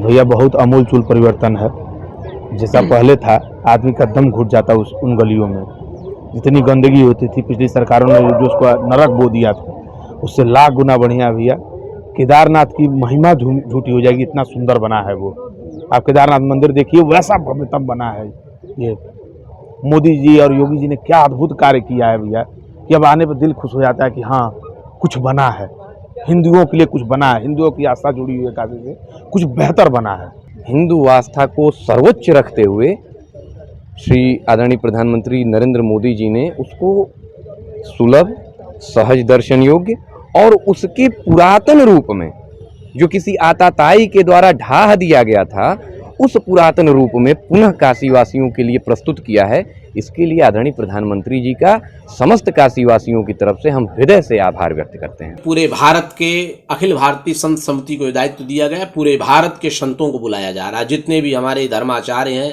भैया बहुत अमूल चूल परिवर्तन है। जैसा पहले था आदमी का दम घुट जाता उन गलियों में। जितनी गंदगी होती थी पिछली सरकारों ने जो उसको नरक बो दिया था, उससे लाख गुना बढ़िया भैया। केदारनाथ की महिमा झूठी हो जाएगी, इतना सुंदर बना है वो। आप केदारनाथ मंदिर देखिए, वैसा भव्यतम बना है। ये मोदी जी और योगी जी ने क्या अद्भुत कार्य किया है भैया कि अब आने पर दिल खुश हो जाता है कि हाँ कुछ बना है, हिंदुओं के लिए कुछ बना है, हिंदुओं की आस्था जुड़ी हुई है काशी से, कुछ बेहतर बना है। हिंदू आस्था को सर्वोच्च रखते हुए श्री आदरणीय प्रधानमंत्री नरेंद्र मोदी जी ने उसको सुलभ, सहज दर्शन योग्य और उसके पुरातन रूप में जो किसी आताताई के द्वारा ढाह दिया गया था, उस पुरातन रूप में पुनः काशीवासियों के लिए प्रस्तुत किया है। इसके लिए आदरणीय प्रधानमंत्री जी का समस्त काशीवासियों की तरफ से हम हृदय से आभार व्यक्त करते हैं। पूरे भारत के अखिल भारतीय संत समिति को दायित्व दिया गया, पूरे भारत के संतों को बुलाया जा रहा है। जितने भी हमारे धर्माचार्य हैं,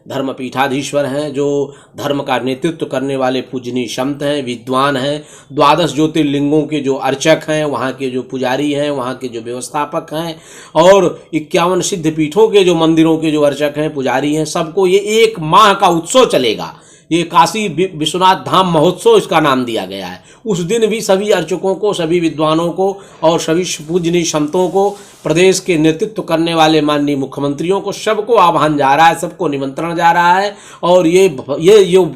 धर्म पीठाधीश्वर हैं, जो धर्म का नेतृत्व करने वाले पूजनीय संत हैं, विद्वान हैं, 12 ज्योतिर्लिंगों के जो अर्चक हैं, वहाँ के जो पुजारी हैं, वहाँ के जो व्यवस्थापक हैं, और 51 सिद्ध पीठों के जो मंदिरों के जो अर्चक हैं, पुजारी हैं, सबको ये 1 माह का उत्सव चलेगा। ये काशी विश्वनाथ धाम महोत्सव इसका नाम दिया गया है। उस दिन भी सभी अर्चकों को, सभी विद्वानों को और सभी पूजनीय संतों को, प्रदेश के नेतृत्व करने वाले माननीय मुख्यमंत्रियों को, सबको आह्वान जा रहा है, सबको निमंत्रण जा रहा है। और ये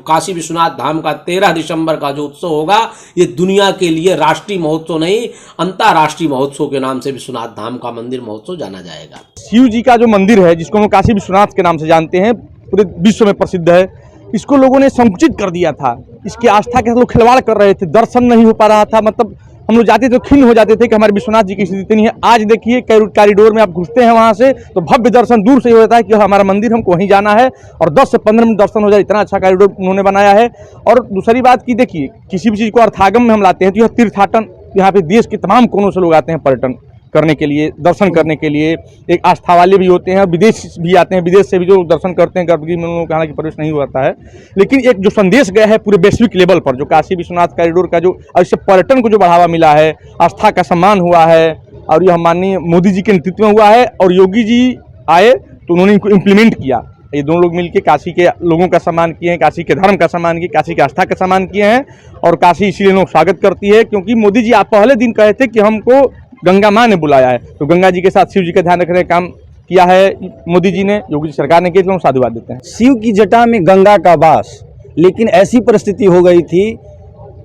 काशी विश्वनाथ धाम का 13 दिसंबर का जो उत्सव होगा, ये दुनिया के लिए राष्ट्रीय महोत्सव नहीं, अंतर्राष्ट्रीय महोत्सव के नाम से विश्वनाथ धाम का मंदिर महोत्सव जाना जाएगा। शिव जी का जो मंदिर है, जिसको हम काशी विश्वनाथ के नाम से जानते हैं, पूरे विश्व में प्रसिद्ध है, इसको लोगों ने संकुचित कर दिया था। इसकी आस्था के साथ लोग खिलवाड़ कर रहे थे, दर्शन नहीं हो पा रहा था। मतलब हम लोग जाते थे तो खिन्न हो जाते थे कि हमारे विश्वनाथ जी की स्थिति नहीं है। आज देखिए कॉरिडोर में आप घुसते हैं वहाँ से तो भव्य दर्शन दूर से ही होता है कि हमारा मंदिर, हमको वहीं जाना है, और 10 से 15 मिनट दर्शन हो जाए, इतना अच्छा कॉरिडोर उन्होंने बनाया है। और दूसरी बात की देखिए, किसी भी चीज़ को अर्थागम में हम लाते हैं तो यह तीर्थाटन, यहाँ पे देश के तमाम कोनों से लोग आते हैं पर्यटन करने के लिए, दर्शन करने के लिए। एक आस्था वाले भी होते हैं, विदेश भी आते हैं, विदेश से भी जो दर्शन करते हैं। गर्भगृह में उन्होंने कहा कि प्रवेश नहीं होता है, लेकिन एक जो संदेश गया है पूरे वैश्विक लेवल पर, जो काशी विश्वनाथ कॉरिडोर का जो, और इससे पर्यटन को जो बढ़ावा मिला है, आस्था का सम्मान हुआ है, और यह माननीय मोदी जी के नेतृत्व में हुआ है। और योगी जी आए तो उन्होंने इनको इम्प्लीमेंट किया। ये दोनों लोग मिलकर काशी के लोगों का सम्मान किए हैं, काशी के धर्म का सम्मान किए, काशी की आस्था का सम्मान किए हैं। और काशी इसीलिए लोग स्वागत करती है क्योंकि मोदी जी आप पहले दिन कहे थे कि हमको गंगा माँ ने बुलाया है, तो गंगा जी के साथ शिव जी का ध्यान रखने का काम किया है मोदी जी ने, योगी जी सरकार ने किया, तो हम साधुवाद देते हैं। शिव की जटा में गंगा का वास, लेकिन ऐसी परिस्थिति हो गई थी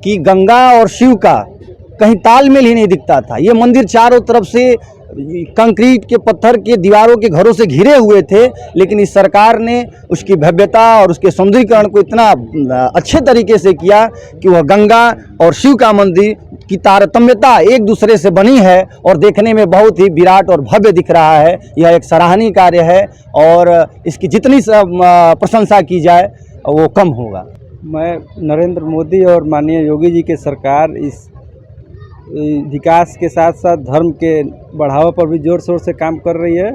कि गंगा और शिव का कहीं तालमेल ही नहीं दिखता था। ये मंदिर चारों तरफ से कंक्रीट के, पत्थर के, दीवारों के घरों से घिरे हुए थे, लेकिन इस सरकार ने उसकी भव्यता और उसके सौंदर्यीकरण को इतना अच्छे तरीके से किया कि वह गंगा और शिव का मंदिर की तारतम्यता एक दूसरे से बनी है और देखने में बहुत ही विराट और भव्य दिख रहा है। यह एक सराहनीय कार्य है और इसकी जितनी प्रशंसा की जाए वो कम होगा। मैं नरेंद्र मोदी और माननीय योगी जी के सरकार इस विकास के साथ साथ धर्म के बढ़ावा पर भी जोर शोर से काम कर रही है,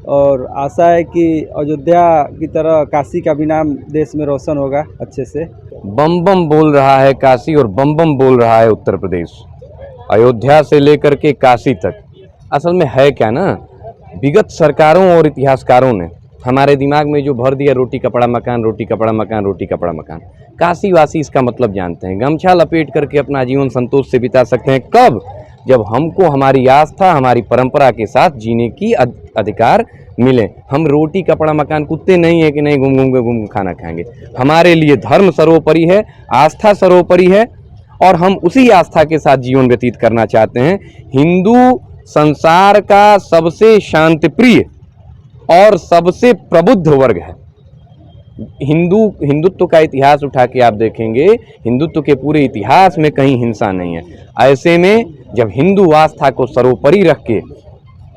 और आशा है कि अयोध्या की तरह काशी का भी नाम देश में रोशन होगा अच्छे से। बम बम बोल रहा है काशी और बम बम बोल रहा है उत्तर प्रदेश। अयोध्या से लेकर के काशी तक असल में है क्या ना, विगत सरकारों और इतिहासकारों ने हमारे दिमाग में जो भर दिया, रोटी कपड़ा मकान, रोटी कपड़ा मकान, रोटी कपड़ा मकान। काशीवासी इसका मतलब जानते हैं, गमछा लपेट करके अपना जीवन संतोष से बिता सकते हैं। कब? जब हमको हमारी आस्था, हमारी परंपरा के साथ जीने की अधिकार मिले। हम रोटी कपड़ा मकान कुत्ते नहीं है कि नहीं घूम खाना खाएंगे। हमारे लिए धर्म सर्वोपरि है, आस्था सर्वोपरि है, और हम उसी आस्था के साथ जीवन व्यतीत करना चाहते हैं। हिंदू संसार का सबसे शांतिप्रिय और सबसे प्रबुद्ध वर्ग है। हिंदुत्व का इतिहास उठा के आप देखेंगे, हिंदुत्व के पूरे इतिहास में कहीं हिंसा नहीं है। ऐसे में जब हिंदू आस्था को सर्वोपरि रख के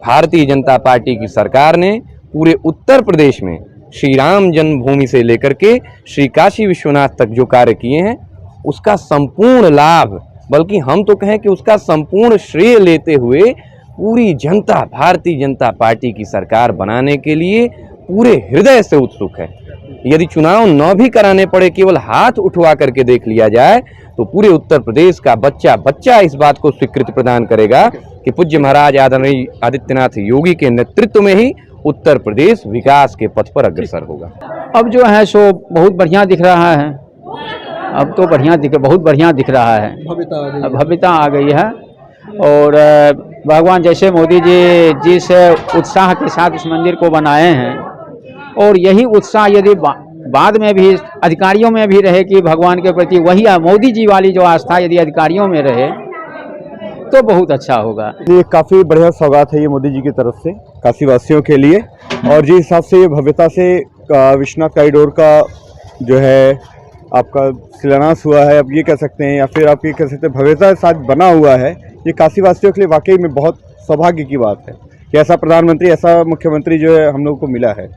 भारतीय जनता पार्टी की सरकार ने पूरे उत्तर प्रदेश में श्री राम जन्मभूमि से लेकर के श्री काशी विश्वनाथ तक जो कार्य किए हैं, उसका संपूर्ण लाभ, बल्कि हम तो कहें कि उसका संपूर्ण श्रेय लेते हुए पूरी जनता भारतीय जनता पार्टी की सरकार बनाने के लिए पूरे हृदय से उत्सुक है। यदि चुनाव न भी कराने पड़े, केवल हाथ उठवा करके देख लिया जाए, तो पूरे उत्तर प्रदेश का बच्चा बच्चा इस बात को स्वीकृति प्रदान करेगा कि पूज्य महाराज आदरणीय आदित्यनाथ योगी के नेतृत्व में ही उत्तर प्रदेश विकास के पथ पर अग्रसर होगा। अब जो है सो बहुत बढ़िया दिख रहा है, अब तो बहुत बढ़िया दिख रहा है, भव्यता आ गई है। और भगवान जैसे मोदी जी जिस उत्साह के साथ इस मंदिर को बनाए हैं, और यही उत्साह यदि बाद में भी अधिकारियों में भी रहे कि भगवान के प्रति वही मोदी जी वाली जो आस्था यदि अधिकारियों में रहे तो बहुत अच्छा होगा। ये काफ़ी बढ़िया सौगात है ये मोदी जी की तरफ से काशी वासियों के लिए। और जिस हिसाब से ये भव्यता से विश्वनाथ कॉरिडोर का जो है आपका शिलान्यास हुआ है, अब ये कह सकते हैं, या फिर आप ये कह सकते हैं भव्यता के साथ बना हुआ है, ये काशी वासियों के लिए वाकई में बहुत सौभाग्य की बात है कि ऐसा प्रधानमंत्री, ऐसा मुख्यमंत्री जो है हम लोग को मिला है।